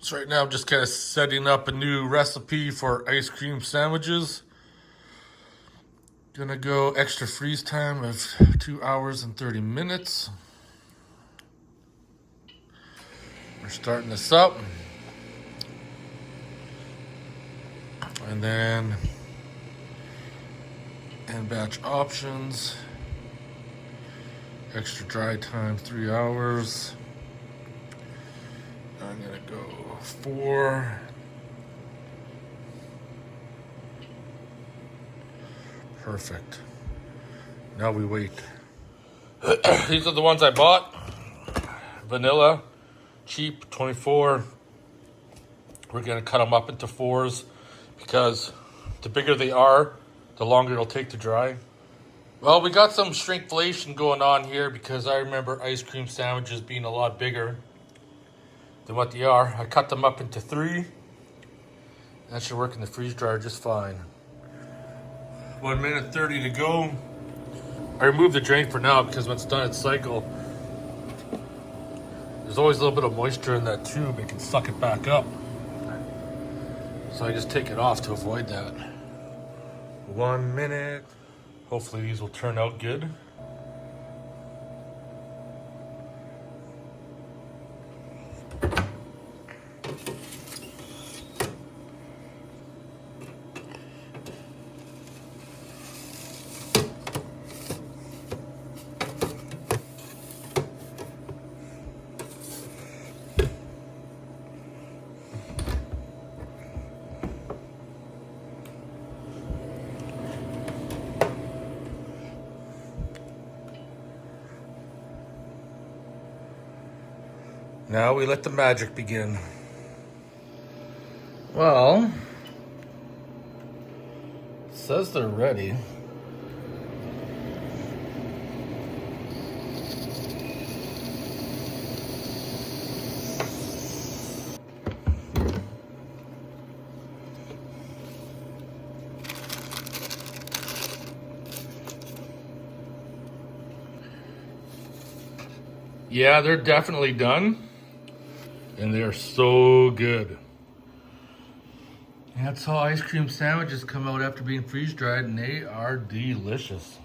So right now I'm just kind of setting up a new recipe for ice cream sandwiches. Gonna go extra freeze time of 2 hours and 30 minutes. We're starting this up. And then end batch options. Extra dry time 3 hours. I'm gonna go 4. Perfect. Now we wait. These are the ones I bought. Vanilla, cheap, 24. We're gonna cut them up into 4s because the bigger they are, the longer it'll take to dry. Well, we got some shrinkflation going on here because I remember ice cream sandwiches being a lot bigger than what they are. I cut them up into 3. That should work in the freeze dryer just fine. 1 minute 30 to go. I removed the drain for now because when it's done its cycle, there's always a little bit of moisture in that tube. It can suck it back up. So I just take it off to avoid that. 1 minute. Hopefully these will turn out good. Now we let the magic begin. Well, it says they're ready. Yeah, they're definitely done. And they're so good. That's how ice cream sandwiches come out after being freeze dried, and they are delicious.